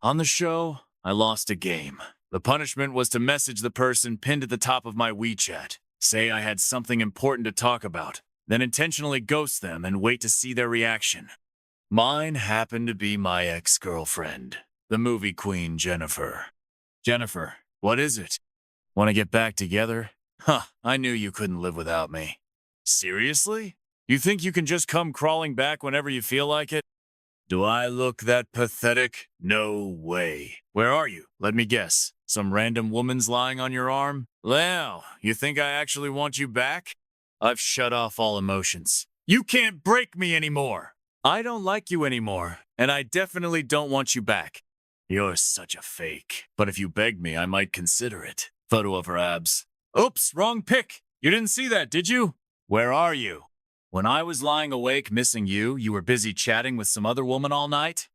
On the show, I lost a game. The punishment was to message the person pinned at the top of my WeChat, say I had something important to talk about, then intentionally ghost them and wait to see their reaction. Mine happened to be my ex-girlfriend, the movie queen Jennifer. Jennifer, what is it? Want to get back together? Huh, I knew you couldn't live without me. Seriously? You think you can just come crawling back whenever you feel like it? Do I look that pathetic? No way. Where are you? Let me guess. Some random woman's lying on your arm? Wow, you think I actually want you back? I've shut off all emotions. You can't break me anymore. I don't like you anymore, and I definitely don't want you back. You're such a fake. But if you begged me, I might consider it. Photo of her abs. Oops, wrong pic. You didn't see that, did you? Where are you? When I was lying awake missing you, you were busy chatting with some other woman all night?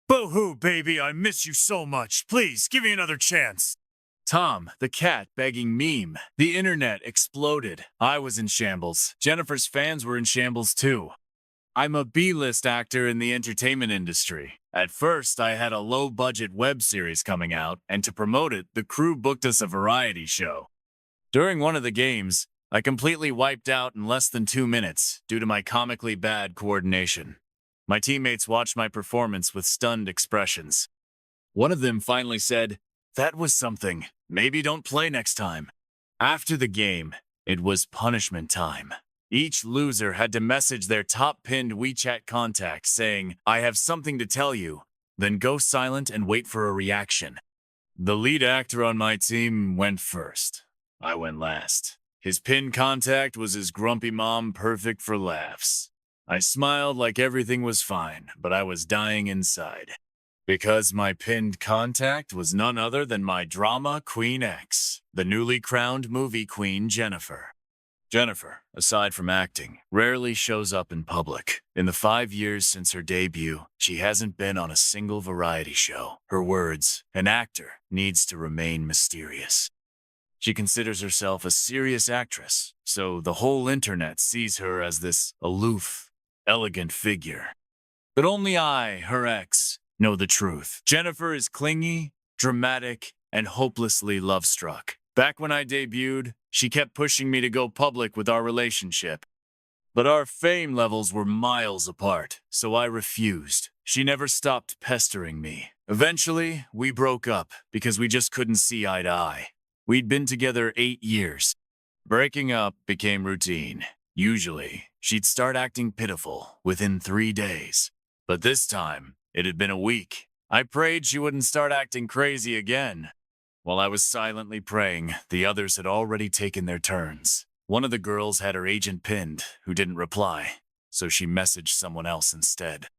Boo-hoo, baby, I miss you so much. Please, give me another chance. Tom, the cat begging meme. The internet exploded. I was in shambles. Jennifer's fans were in shambles too. I'm a B-list actor in the entertainment industry. At first, I had a low-budget web series coming out, and to promote it, the crew booked us a variety show. During one of the games, I completely wiped out in less than 2 minutes due to my comically bad coordination. My teammates watched my performance with stunned expressions. One of them finally said, "That was something. Maybe don't play next time." After the game, it was punishment time. Each loser had to message their top pinned WeChat contact saying, "I have something to tell you," then go silent and wait for a reaction. The lead actor on my team went first. I went last. His pinned contact was his grumpy mom, perfect for laughs. I smiled like everything was fine, but I was dying inside. Because my pinned contact was none other than my drama queen ex, the newly crowned movie queen Jennifer. Jennifer, aside from acting, rarely shows up in public. In the 5 years since her debut, she hasn't been on a single variety show. Her words, "an actor needs to remain mysterious." She considers herself a serious actress, so the whole internet sees her as this aloof, elegant figure. But only I, her ex, know the truth. Jennifer is clingy, dramatic, and hopelessly love-struck. Back when I debuted, she kept pushing me to go public with our relationship. But our fame levels were miles apart, so I refused. She never stopped pestering me. Eventually, we broke up because we just couldn't see eye to eye. We'd been together 8 years. Breaking up became routine. Usually, she'd start acting pitiful within 3 days. But this time, it had been a week. I prayed she wouldn't start acting crazy again. While I was silently praying, the others had already taken their turns. One of the girls had her agent pinned, who didn't reply, so she messaged someone else instead.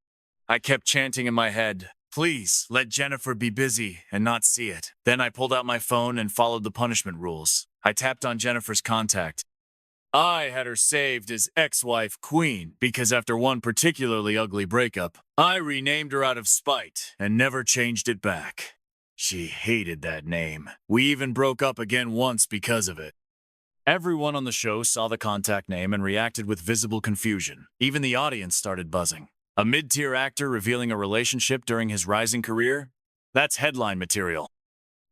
I kept chanting in my head, "Please, let Jennifer be busy and not see it." Then I pulled out my phone and followed the punishment rules. I tapped on Jennifer's contact. I had her saved as ex-wife Queen because after one particularly ugly breakup, I renamed her out of spite and never changed it back. She hated that name. We even broke up again once because of it. Everyone on the show saw the contact name and reacted with visible confusion. Even the audience started buzzing. A mid-tier actor revealing a relationship during his rising career? That's headline material.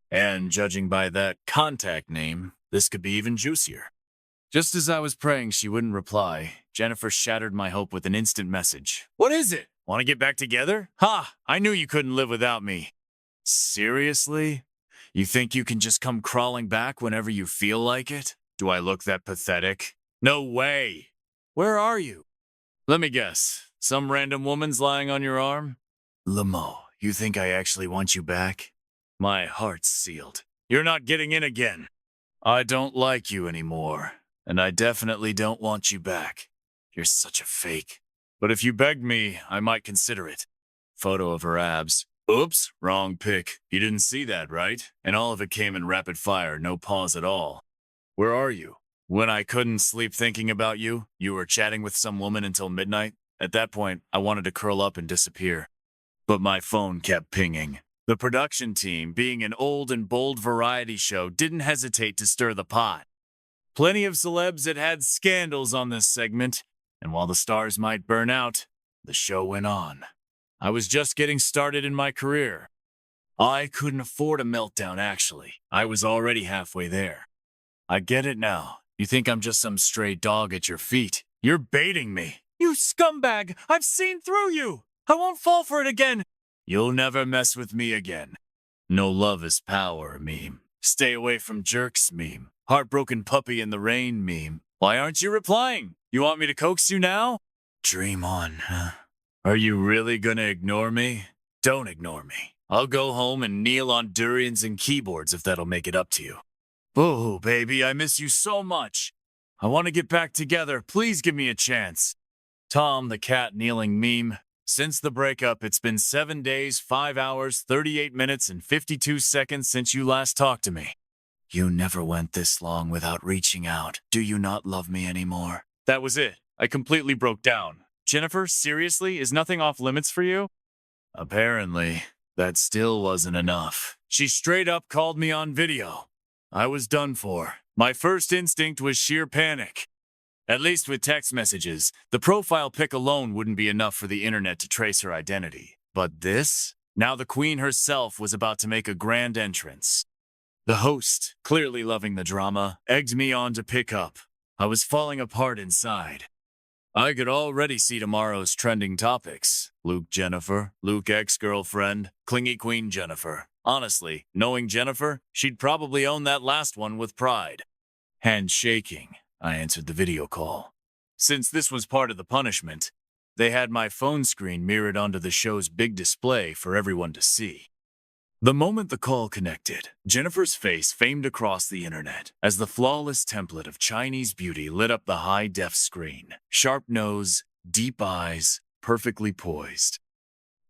And judging by that contact name, this could be even juicier. Just as I was praying she wouldn't reply, Jennifer shattered my hope with an instant message. "What is it? Want to get back together? Ha! I knew you couldn't live without me." Seriously? You think you can just come crawling back whenever you feel like it? Do I look that pathetic? No way! Where are you? Let me guess. Some random woman's lying on your arm? Lamo, you think I actually want you back? My heart's sealed. You're not getting in again. I don't like you anymore, and I definitely don't want you back. You're such a fake. But if you begged me, I might consider it. Photo of her abs. Oops, wrong pic. You didn't see that, right? And all of it came in rapid fire, no pause at all. Where are you? When I couldn't sleep thinking about you, you were chatting with some woman until midnight. At that point, I wanted to curl up and disappear. But my phone kept pinging. The production team, being an old and bold variety show, didn't hesitate to stir the pot. Plenty of celebs had had scandals on this segment, and while the stars might burn out, the show went on. I was just getting started in my career. I couldn't afford a meltdown, actually. I was already halfway there. I get it now. You think I'm just some stray dog at your feet. You're baiting me. You scumbag! I've seen through you! I won't fall for it again! You'll never mess with me again. No love is power, meme. Stay away from jerks, meme. Heartbroken puppy in the rain, meme. Why aren't you replying? You want me to coax you now? Dream on, huh? Are you really gonna ignore me? Don't ignore me. I'll go home and kneel on durians and keyboards if that'll make it up to you. Boo, baby, I miss you so much. I want to get back together. Please give me a chance. Tom, the cat kneeling meme. Since the breakup, it's been 7 days, 5 hours, 38 minutes, and 52 seconds since you last talked to me. You never went this long without reaching out. Do you not love me anymore? That was it. I completely broke down. Jennifer, seriously? Is nothing off limits for you? Apparently, that still wasn't enough. She straight up called me on video. I was done for. My first instinct was sheer panic. At least with text messages, the profile pic alone wouldn't be enough for the internet to trace her identity. But this? Now the queen herself was about to make a grand entrance. The host, clearly loving the drama, egged me on to pick up. I was falling apart inside. I could already see tomorrow's trending topics. Luke Jennifer, Luke ex-girlfriend, clingy Queen Jennifer. Honestly, knowing Jennifer, she'd probably own that last one with pride. Hand shaking, I answered the video call. Since this was part of the punishment, they had my phone screen mirrored onto the show's big display for everyone to see. The moment the call connected, Jennifer's face famed across the internet as the flawless template of Chinese beauty lit up the high-def screen. Sharp nose, deep eyes, perfectly poised.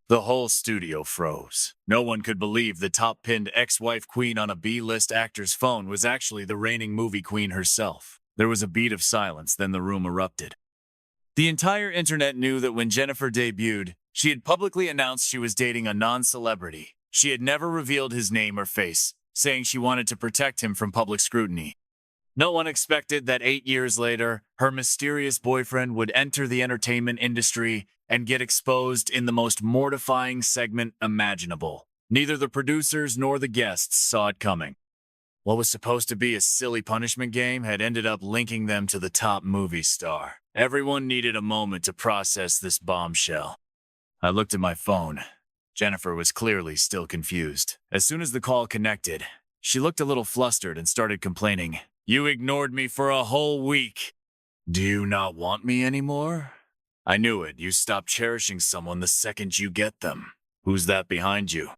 The whole studio froze. No one could believe the top-pinned ex-wife queen on a B-list actor's phone was actually the reigning movie queen herself. There was a beat of silence, then the room erupted. The entire internet knew that when Jennifer debuted, she had publicly announced she was dating a non-celebrity. She had never revealed his name or face, saying she wanted to protect him from public scrutiny. No one expected that 8 years later, her mysterious boyfriend would enter the entertainment industry and get exposed in the most mortifying segment imaginable. Neither the producers nor the guests saw it coming. What was supposed to be a silly punishment game had ended up linking them to the top movie star. Everyone needed a moment to process this bombshell. I looked at my phone. Jennifer was clearly still confused. As soon as the call connected, she looked a little flustered and started complaining. You ignored me for a whole week. Do you not want me anymore? I knew it. You stop cherishing someone the second you get them. Who's that behind you?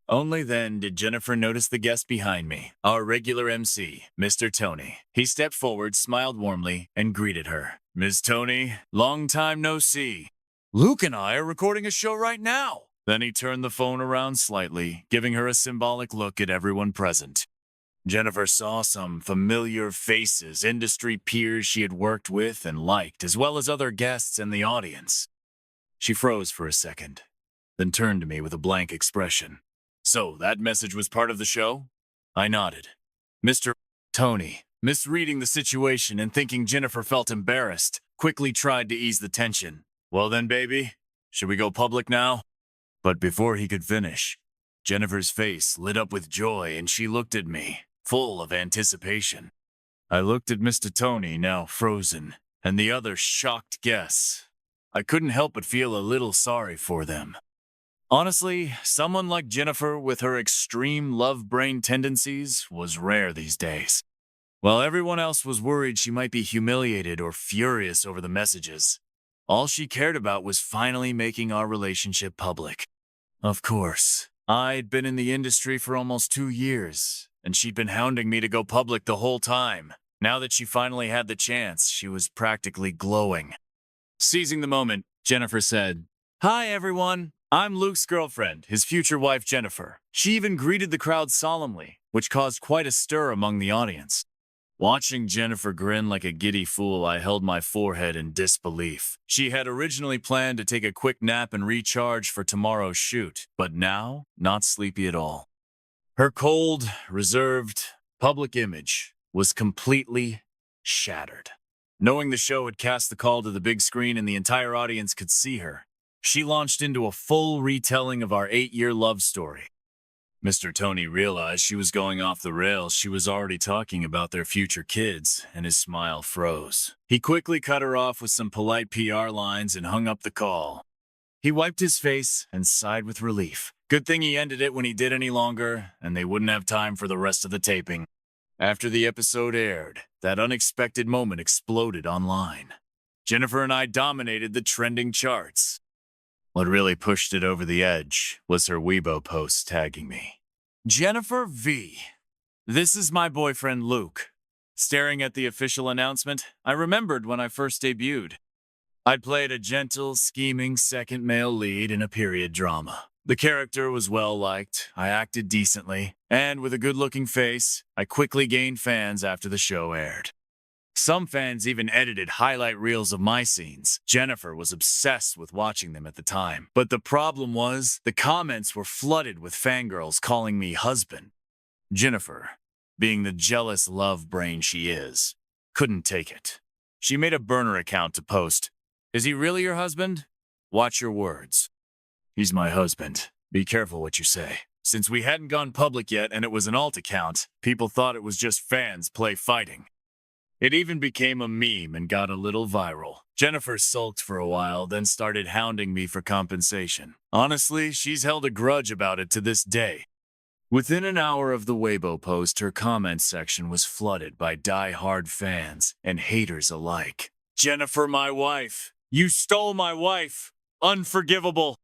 Only then did Jennifer notice the guest behind me, our regular MC, Mr. Tony. He stepped forward, smiled warmly, and greeted her. Ms. Tony, long time no see. Luke and I are recording a show right now. Then he turned the phone around slightly, giving her a symbolic look at everyone present. Jennifer saw some familiar faces, industry peers she had worked with and liked, as well as other guests in the audience. She froze for a second, then turned to me with a blank expression. So, that message was part of the show? I nodded. Mr. Tony, misreading the situation and thinking Jennifer felt embarrassed, quickly tried to ease the tension. Well then, baby, should we go public now? But before he could finish, Jennifer's face lit up with joy and she looked at me, full of anticipation. I looked at Mr. Tony, now frozen, and the other shocked guests. I couldn't help but feel a little sorry for them. Honestly, someone like Jennifer with her extreme love brain tendencies was rare these days. While everyone else was worried she might be humiliated or furious over the messages, all she cared about was finally making our relationship public. Of course, I'd been in the industry for almost 2 years, and she'd been hounding me to go public the whole time. Now that she finally had the chance, she was practically glowing. Seizing the moment, Jennifer said, Hi everyone, I'm Luke's girlfriend, his future wife Jennifer. She even greeted the crowd solemnly, which caused quite a stir among the audience. Watching Jennifer grin like a giddy fool, I held my forehead in disbelief. She had originally planned to take a quick nap and recharge for tomorrow's shoot, but now, not sleepy at all. Her cold, reserved, public image was completely shattered. Knowing the show had cast the call to the big screen and the entire audience could see her, she launched into a full retelling of our 8-year love story. Mr. Tony realized she was going off the rails. She was already talking about their future kids, and his smile froze. He quickly cut her off with some polite PR lines and hung up the call. He wiped his face and sighed with relief. Good thing he ended it when he did any longer, and they wouldn't have time for the rest of the taping. After the episode aired, that unexpected moment exploded online. Jennifer and I dominated the trending charts. What really pushed it over the edge was her Weibo post tagging me. Jennifer V. This is my boyfriend Luke. Staring at the official announcement, I remembered when I first debuted. I'd played a gentle, scheming second male lead in a period drama. The character was well-liked, I acted decently, and with a good-looking face, I quickly gained fans after the show aired. Some fans even edited highlight reels of my scenes. Jennifer was obsessed with watching them at the time. But the problem was, the comments were flooded with fangirls calling me husband. Jennifer, being the jealous love brain she is, couldn't take it. She made a burner account to post, "Is he really your husband? Watch your words." He's my husband. Be careful what you say. Since we hadn't gone public yet and it was an alt account, people thought it was just fans play fighting. It even became a meme and got a little viral. Jennifer sulked for a while, then started hounding me for compensation. Honestly, she's held a grudge about it to this day. Within an hour of the Weibo post, her comment section was flooded by die-hard fans and haters alike. Jennifer, my wife. You stole my wife. Unforgivable.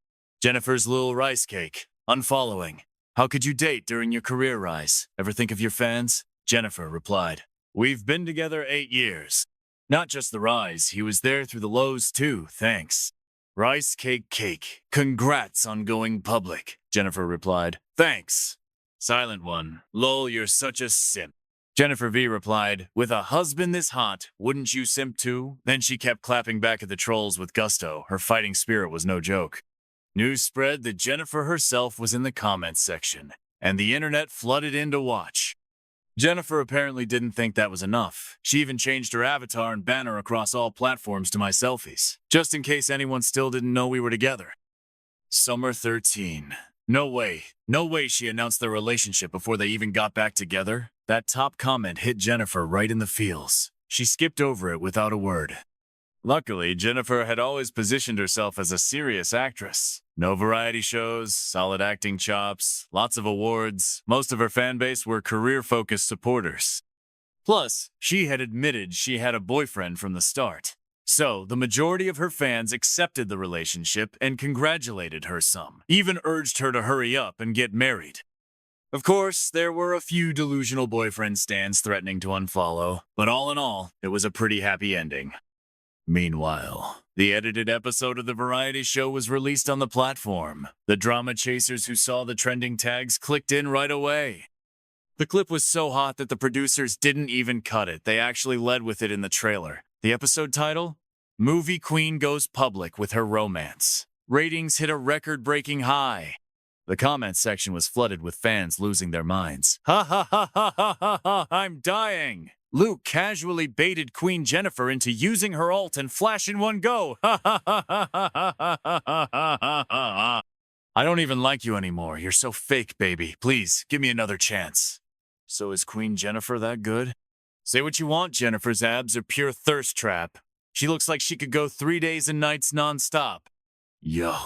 Jennifer's little rice cake. Unfollowing. How could you date during your career rise? Ever think of your fans? Jennifer replied, "We've been together 8 years. Not just the rise, he was there through the lows too, thanks." Rice cake cake. Congrats on going public. Jennifer replied, "Thanks." Silent one. Lol, you're such a simp. Jennifer V replied, "With a husband this hot, wouldn't you simp too?" Then she kept clapping back at the trolls with gusto. Her fighting spirit was no joke. News spread that Jennifer herself was in the comments section, and the internet flooded in to watch. Jennifer apparently didn't think that was enough. She even changed her avatar and banner across all platforms to my selfies, just in case anyone still didn't know we were together. Summer 13. No way she announced their relationship before they even got back together. That top comment hit Jennifer right in the feels. She skipped over it without a word. Luckily, Jennifer had always positioned herself as a serious actress. No variety shows, solid acting chops, lots of awards. Most of her fan base were career-focused supporters. Plus, she had admitted she had a boyfriend from the start. So, the majority of her fans accepted the relationship and congratulated her some, even urged her to hurry up and get married. Of course, there were a few delusional boyfriend stans threatening to unfollow, but all in all, it was a pretty happy ending. Meanwhile, the edited episode of the variety show was released on the platform. The drama chasers who saw the trending tags clicked in right away. The clip was so hot that the producers didn't even cut it. They actually led with it in the trailer. The episode title? Movie Queen Goes Public with Her Romance. Ratings hit a record-breaking high. The comment section was flooded with fans losing their minds. Ha ha ha ha ha ha ha, I'm dying! Luke casually baited Queen Jennifer into using her ult and flash in one go. Ha ha ha ha ha ha ha ha ha ha. I don't even like you anymore. You're so fake, baby. Please, give me another chance. So is Queen Jennifer that good? Say what you want, Jennifer's abs are pure thirst trap. She looks like she could go 3 days and nights non-stop. Yo,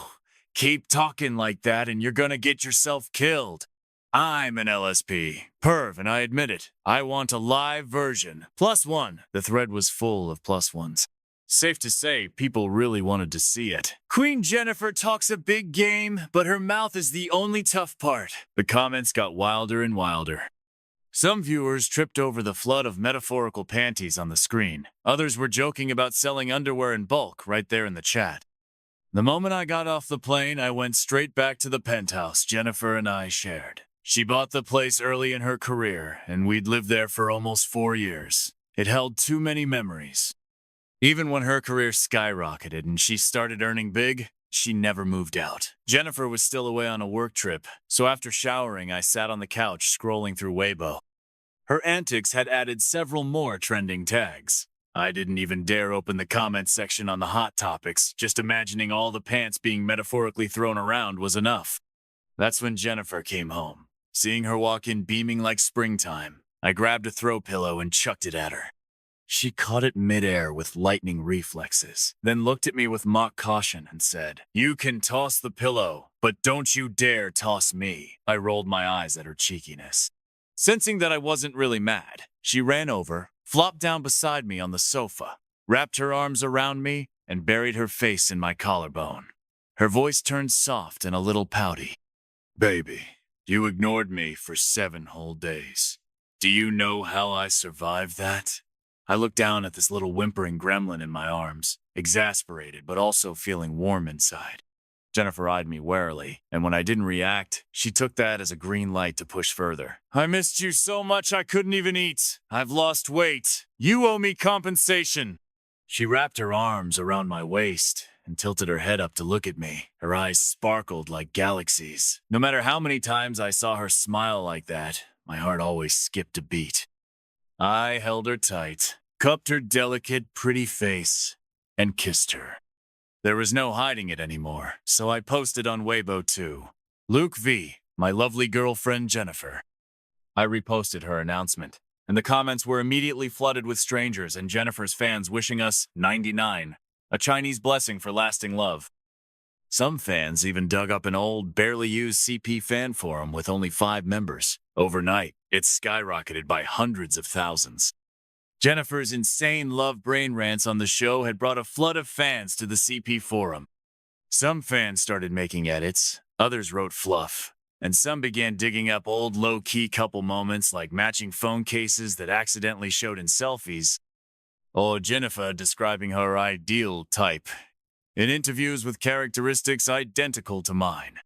keep talking like that and you're gonna get yourself killed. I'm an LSP. Perv, and I admit it. I want a live version. +1. The thread was full of +1s. Safe to say, people really wanted to see it. Queen Jennifer talks a big game, but her mouth is the only tough part. The comments got wilder and wilder. Some viewers tripped over the flood of metaphorical panties on the screen. Others were joking about selling underwear in bulk right there in the chat. The moment I got off the plane, I went straight back to the penthouse Jennifer and I shared. She bought the place early in her career, and we'd lived there for almost 4 years. It held too many memories. Even when her career skyrocketed and she started earning big, she never moved out. Jennifer was still away on a work trip, so after showering, I sat on the couch scrolling through Weibo. Her antics had added several more trending tags. I didn't even dare open the comments section on the hot topics. Just imagining all the pants being metaphorically thrown around was enough. That's when Jennifer came home. seeing her walk in beaming like springtime. I grabbed a throw pillow and chucked it at her. She caught it midair with lightning reflexes, then looked at me with mock caution and said, "You can toss the pillow, but don't you dare toss me." I rolled my eyes at her cheekiness. Sensing that I wasn't really mad, she ran over, flopped down beside me on the sofa, wrapped her arms around me, and buried her face in my collarbone. Her voice turned soft and a little pouty. "Baby, you ignored me for 7 whole days. Do you know how I survived that?" I looked down at this little whimpering gremlin in my arms, exasperated but also feeling warm inside. Jennifer eyed me warily, and when I didn't react, she took that as a green light to push further. "I missed you so much I couldn't even eat. I've lost weight. You owe me compensation." She wrapped her arms around my waist and tilted her head up to look at me. Her eyes sparkled like galaxies. No matter how many times I saw her smile like that, my heart always skipped a beat. I held her tight, cupped her delicate, pretty face, and kissed her. There was no hiding it anymore, so I posted on Weibo too. Luke V, my lovely girlfriend Jennifer. I reposted her announcement, and the comments were immediately flooded with strangers and Jennifer's fans wishing us 99, a Chinese blessing for lasting love. Some fans even dug up an old, barely used CP fan forum with only 5 members. Overnight, it skyrocketed by hundreds of thousands. Jennifer's insane love brain rants on the show had brought a flood of fans to the CP forum. Some fans started making edits, others wrote fluff, and some began digging up old low-key couple moments like matching phone cases that accidentally showed in selfies, or Jennifer describing her ideal type in interviews with characteristics identical to mine.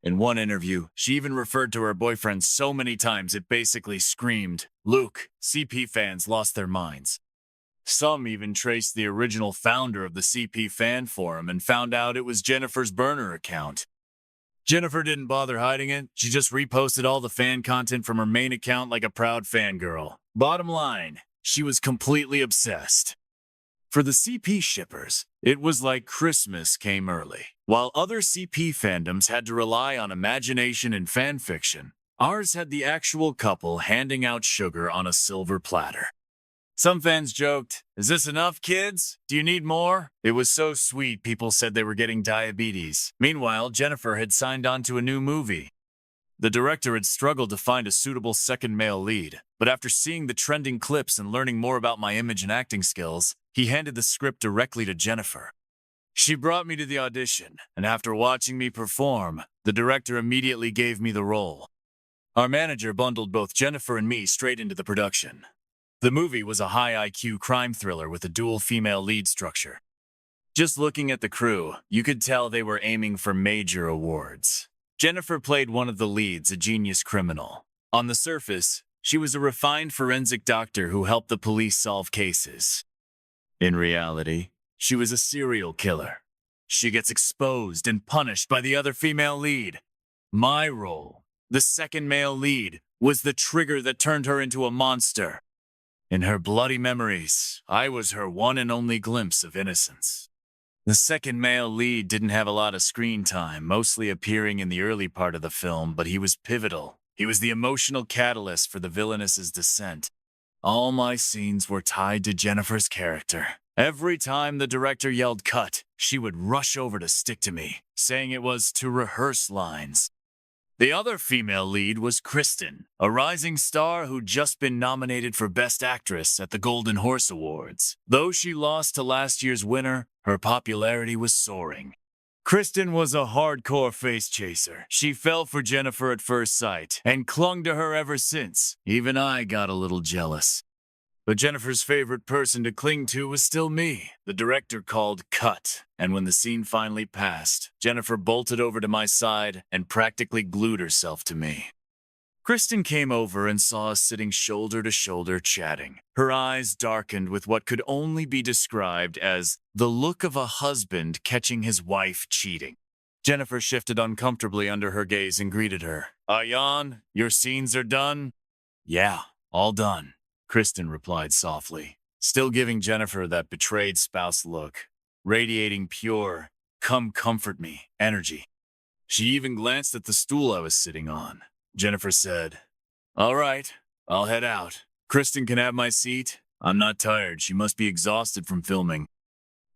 In one interview, she even referred to her boyfriend so many times it basically screamed, "Luke, CP fans lost their minds." Some even traced the original founder of the CP fan forum and found out it was Jennifer's burner account. Jennifer didn't bother hiding it. She just reposted all the fan content from her main account like a proud fangirl. Bottom line, she was completely obsessed. For the CP shippers, it was like Christmas came early. While other CP fandoms had to rely on imagination and fanfiction, ours had the actual couple handing out sugar on a silver platter. Some fans joked, "Is this enough, kids? Do you need more?" It was so sweet people said they were getting diabetes. Meanwhile, Jennifer had signed on to a new movie. The director had struggled to find a suitable second male lead, but after seeing the trending clips and learning more about my image and acting skills, he handed the script directly to Jennifer. She brought me to the audition, and after watching me perform, the director immediately gave me the role. Our manager bundled both Jennifer and me straight into the production. The movie was a high IQ crime thriller with a dual female lead structure. Just looking at the crew, you could tell they were aiming for major awards. Jennifer played one of the leads, a genius criminal. On the surface, she was a refined forensic doctor who helped the police solve cases. In reality, she was a serial killer. She gets exposed and punished by the other female lead. My role, the second male lead, was the trigger that turned her into a monster. In her bloody memories, I was her one and only glimpse of innocence. The second male lead didn't have a lot of screen time, mostly appearing in the early part of the film, but he was pivotal. He was the emotional catalyst for the villainess's descent. All my scenes were tied to Jennifer's character. Every time the director yelled cut, she would rush over to stick to me, saying it was to rehearse lines. The other female lead was Kristen, a rising star who'd just been nominated for Best Actress at the Golden Horse Awards. Though she lost to last year's winner, her popularity was soaring. Kristen was a hardcore face chaser. She fell for Jennifer at first sight and clung to her ever since. Even I got a little jealous. But Jennifer's favorite person to cling to was still me. The director called cut, and when the scene finally passed, Jennifer bolted over to my side and practically glued herself to me. Kristen came over and saw us sitting shoulder to shoulder chatting. Her eyes darkened with what could only be described as the look of a husband catching his wife cheating. Jennifer shifted uncomfortably under her gaze and greeted her. "Ayan, your scenes are done?" "Yeah, all done," Kristen replied softly, still giving Jennifer that betrayed spouse look, radiating pure, "come comfort me" energy. She even glanced at the stool I was sitting on. Jennifer said. All right, I'll head out. Kristen can have my seat. I'm not tired. She must be exhausted from filming.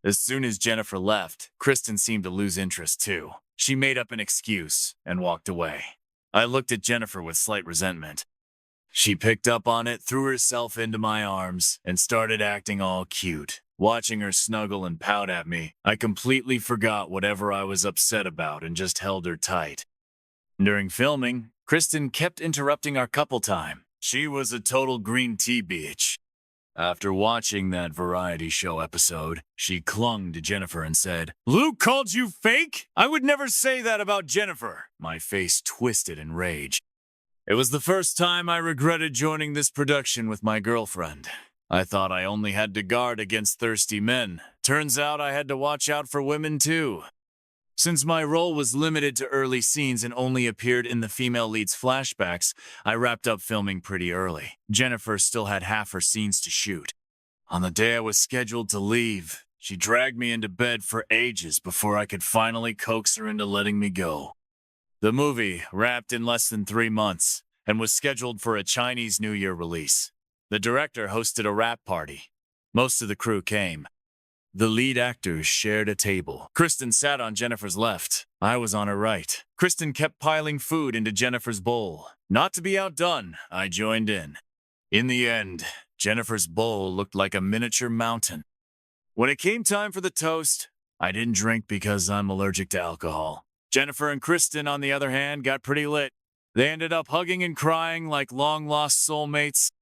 As soon as Jennifer left, Kristen seemed to lose interest too. She made up an excuse and walked away. I looked at Jennifer with slight resentment. She picked up on it, threw herself into my arms, and started acting all cute. Watching her snuggle and pout at me, I completely forgot whatever I was upset about and just held her tight. During filming, Kristen kept interrupting our couple time. She was a total green tea bitch. After watching that variety show episode, she clung to Jennifer and said, "Luke called you fake? I would never say that about Jennifer." My face twisted in rage. It was the first time I regretted joining this production with my girlfriend. I thought I only had to guard against thirsty men. Turns out I had to watch out for women too. Since my role was limited to early scenes and only appeared in the female lead's flashbacks, I wrapped up filming pretty early. Jennifer still had half her scenes to shoot. On the day I was scheduled to leave, she dragged me into bed for ages before I could finally coax her into letting me go. The movie wrapped in less than 3 months and was scheduled for a Chinese New Year release. The director hosted a wrap party. Most of the crew came. The lead actors shared a table. Kristen sat on Jennifer's left. I was on her right. Kristen kept piling food into Jennifer's bowl. Not to be outdone, I joined in. In the end, Jennifer's bowl looked like a miniature mountain. When it came time for the toast, I didn't drink because I'm allergic to alcohol. Jennifer and Kristen, on the other hand, got pretty lit. They ended up hugging and crying like long-lost soulmates.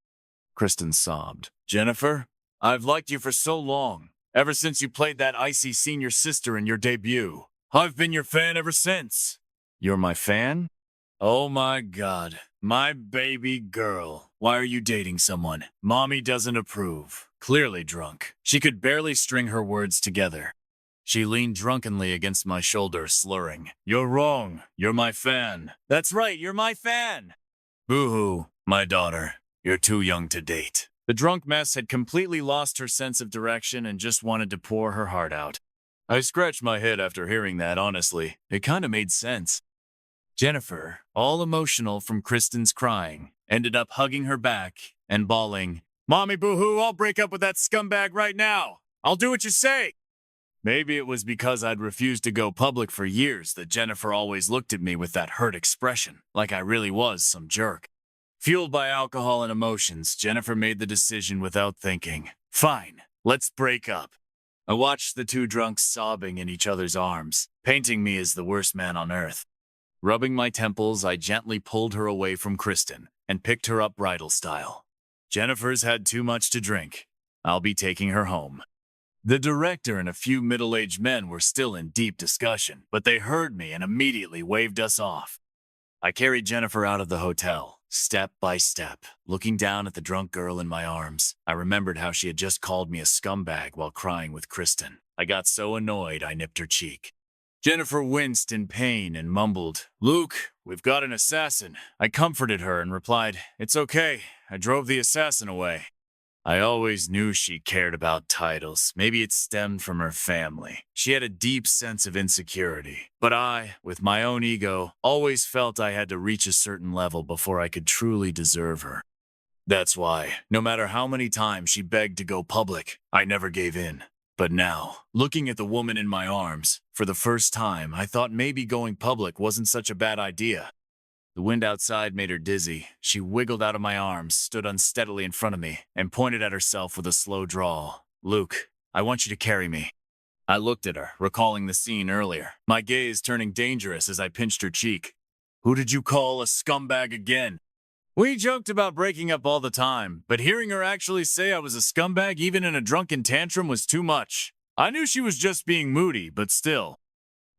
Kristen sobbed. "Jennifer, I've liked you for so long. Ever since you played that icy senior sister in your debut. I've been your fan ever since." "You're my fan? Oh my God. My baby girl. Why are you dating someone? Mommy doesn't approve." Clearly drunk. She could barely string her words together. She leaned drunkenly against my shoulder, slurring. "You're wrong. You're my fan." "That's right, you're my fan." "Boo-hoo, my daughter. You're too young to date." The drunk mess had completely lost her sense of direction and just wanted to pour her heart out. I scratched my head after hearing that, honestly. It kind of made sense. Jennifer, all emotional from Kristen's crying, ended up hugging her back and bawling, "Mommy boo-hoo, I'll break up with that scumbag right now. I'll do what you say." Maybe it was because I'd refused to go public for years that Jennifer always looked at me with that hurt expression, like I really was some jerk. Fueled by alcohol and emotions, Jennifer made the decision without thinking. "Fine, let's break up." I watched the two drunks sobbing in each other's arms, painting me as the worst man on earth. Rubbing my temples, I gently pulled her away from Kristen and picked her up bridal style. "Jennifer's had too much to drink. I'll be taking her home." The director and a few middle-aged men were still in deep discussion, but they heard me and immediately waved us off. I carried Jennifer out of the hotel, step by step, looking down at the drunk girl in my arms. I remembered how she had just called me a scumbag while crying with Kristen. I got so annoyed I nipped her cheek. Jennifer winced in pain and mumbled, "Luke, we've got an assassin." I comforted her and replied, "It's okay. I drove the assassin away." I always knew she cared about titles. Maybe it stemmed from her family. She had a deep sense of insecurity. But I, with my own ego, always felt I had to reach a certain level before I could truly deserve her. That's why, no matter how many times she begged to go public, I never gave in. But now, looking at the woman in my arms, for the first time, I thought maybe going public wasn't such a bad idea. The wind outside made her dizzy. She wiggled out of my arms, stood unsteadily in front of me, and pointed at herself with a slow drawl. "Luke, I want you to carry me." I looked at her, recalling the scene earlier, my gaze turning dangerous as I pinched her cheek. "Who did you call a scumbag again?" We joked about breaking up all the time, but hearing her actually say I was a scumbag even in a drunken tantrum was too much. I knew she was just being moody, but still.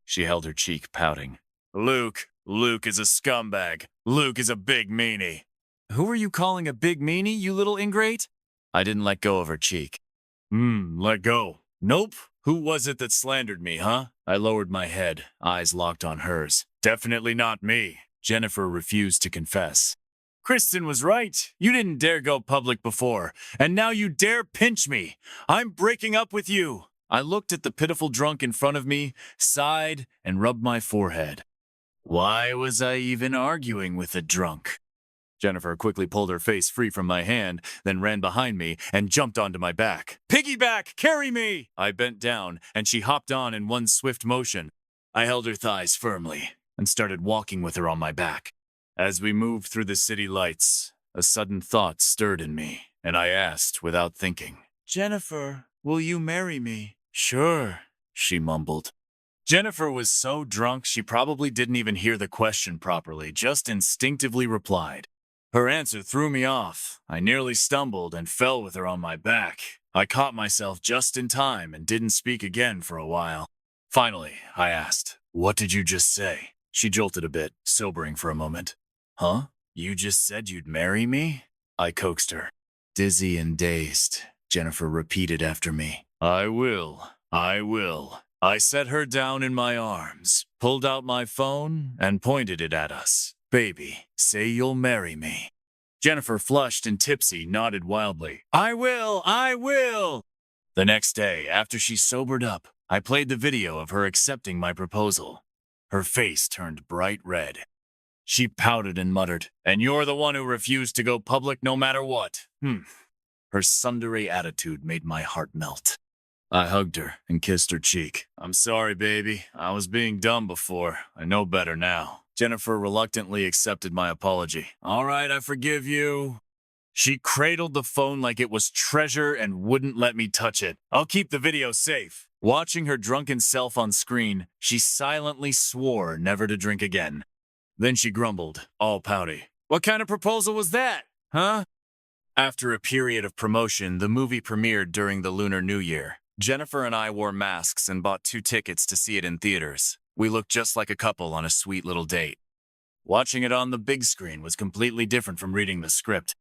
She held her cheek, pouting. Luke is a scumbag. Luke is a big meanie." "Who are you calling a big meanie, you little ingrate?" I didn't let go of her cheek. Let go. Nope. Who was it that slandered me, huh?" I lowered my head, eyes locked on hers. "Definitely not me." Jennifer refused to confess. "Kristen was right. You didn't dare go public before, and now you dare pinch me. I'm breaking up with you." I looked at the pitiful drunk in front of me, sighed, and rubbed my forehead. Why was I even arguing with a drunk? Jennifer quickly pulled her face free from my hand, then ran behind me and jumped onto my back. Piggyback, carry me! I bent down, and she hopped on in one swift motion. I held her thighs firmly and started walking with her on my back. As we moved through the city lights, a sudden thought stirred in me, and I asked without thinking, Jennifer, will you marry me? Sure, she mumbled. Jennifer was so drunk she probably didn't even hear the question properly, just instinctively replied. Her answer threw me off. I nearly stumbled and fell with her on my back. I caught myself just in time and didn't speak again for a while. Finally, I asked, What did you just say? She jolted a bit, sobering for a moment. Huh? You just said you'd marry me? I coaxed her. Dizzy and dazed, Jennifer repeated after me. I will. I will. I set her down in my arms, pulled out my phone, and pointed it at us. Baby, say you'll marry me. Jennifer, flushed and tipsy, nodded wildly. I will! I will! The next day, after she sobered up, I played the video of her accepting my proposal. Her face turned bright red. She pouted and muttered, And you're the one who refused to go public no matter what. Her tsundere attitude made my heart melt. I hugged her and kissed her cheek. I'm sorry, baby. I was being dumb before. I know better now. Jennifer reluctantly accepted my apology. All right, I forgive you. She cradled the phone like it was treasure and wouldn't let me touch it. I'll keep the video safe. Watching her drunken self on screen, she silently swore never to drink again. Then she grumbled, all pouty. What kind of proposal was that, huh? After a period of promotion, the movie premiered during the Lunar New Year. Jennifer and I wore masks and bought 2 tickets to see it in theaters. We looked just like a couple on a sweet little date. Watching it on the big screen was completely different from reading the script.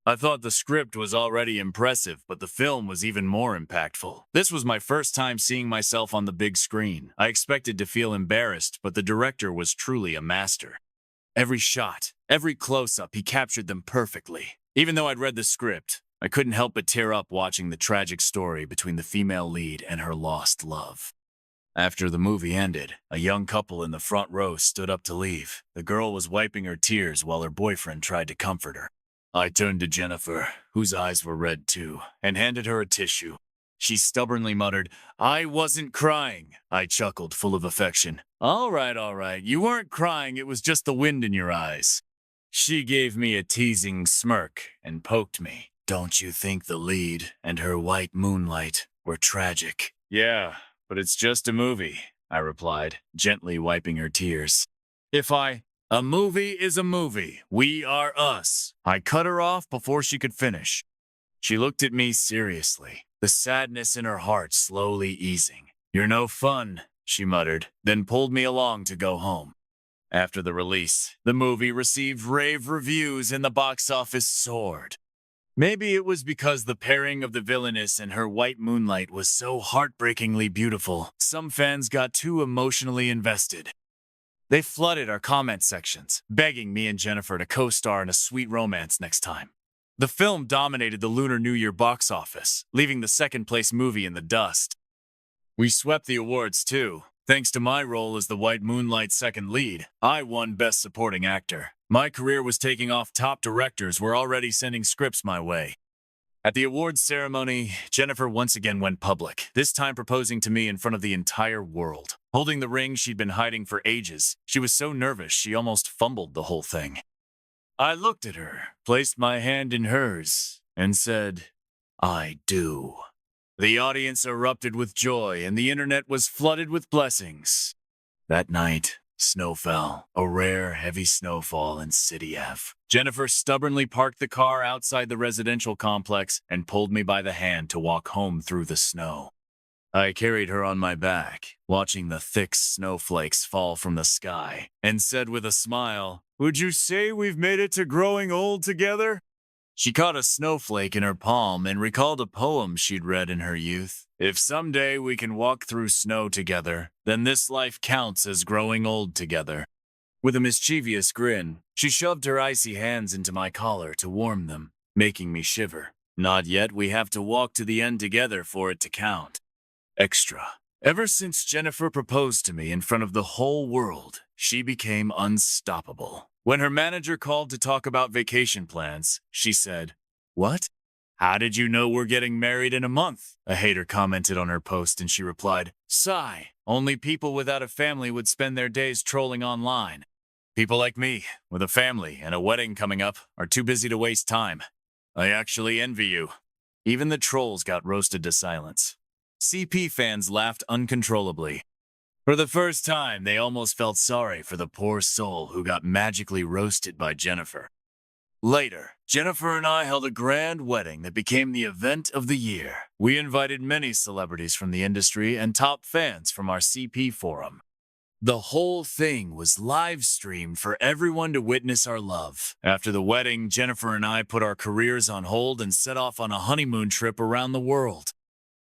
I thought the script was already impressive, but the film was even more impactful. This was my first time seeing myself on the big screen. I expected to feel embarrassed, but the director was truly a master. Every shot, every close-up, he captured them perfectly. Even though I'd read the script, I couldn't help but tear up watching the tragic story between the female lead and her lost love. After the movie ended, a young couple in the front row stood up to leave. The girl was wiping her tears while her boyfriend tried to comfort her. I turned to Jennifer, whose eyes were red too, and handed her a tissue. She stubbornly muttered, I wasn't crying. I chuckled, full of affection. All right. You weren't crying, it was just the wind in your eyes. She gave me a teasing smirk and poked me. Don't you think the lead and her white moonlight were tragic? Yeah, but it's just a movie, I replied, gently wiping her tears. A movie is a movie. We are us. I cut her off before she could finish. She looked at me seriously, the sadness in her heart slowly easing. You're no fun, she muttered, then pulled me along to go home. After the release, the movie received rave reviews and the box office soared. Maybe it was because the pairing of the villainess and her white moonlight was so heartbreakingly beautiful, some fans got too emotionally invested. They flooded our comment sections, begging me and Jennifer to co-star in a sweet romance next time. The film dominated the Lunar New Year box office, leaving the second-place movie in the dust. We swept the awards, too. Thanks to my role as the White Moonlight second lead, I won Best Supporting Actor. My career was taking off. Top directors were already sending scripts my way. At the awards ceremony, Jennifer once again went public, this time proposing to me in front of the entire world. Holding the ring she'd been hiding for ages, she was so nervous she almost fumbled the whole thing. I looked at her, placed my hand in hers, and said, I do. The audience erupted with joy, and the internet was flooded with blessings. That night, snow fell, a rare, heavy snowfall in City F. Jennifer stubbornly parked the car outside the residential complex and pulled me by the hand to walk home through the snow. I carried her on my back, watching the thick snowflakes fall from the sky, and said with a smile, Would you say we've made it to growing old together? She caught a snowflake in her palm and recalled a poem she'd read in her youth. If someday we can walk through snow together, then this life counts as growing old together. With a mischievous grin, she shoved her icy hands into my collar to warm them, making me shiver. Not yet, we have to walk to the end together for it to count. Extra. Ever since Jennifer proposed to me in front of the whole world, she became unstoppable. When her manager called to talk about vacation plans, she said, "What? How did you know we're getting married in a month?" A hater commented on her post and she replied, "Sigh, only people without a family would spend their days trolling online. People like me, with a family and a wedding coming up, are too busy to waste time. I actually envy you." Even the trolls got roasted to silence. CP fans laughed uncontrollably. For the first time, they almost felt sorry for the poor soul who got magically roasted by Jennifer. Later, Jennifer and I held a grand wedding that became the event of the year. We invited many celebrities from the industry and top fans from our CP forum. The whole thing was live streamed for everyone to witness our love. After the wedding, Jennifer and I put our careers on hold and set off on a honeymoon trip around the world.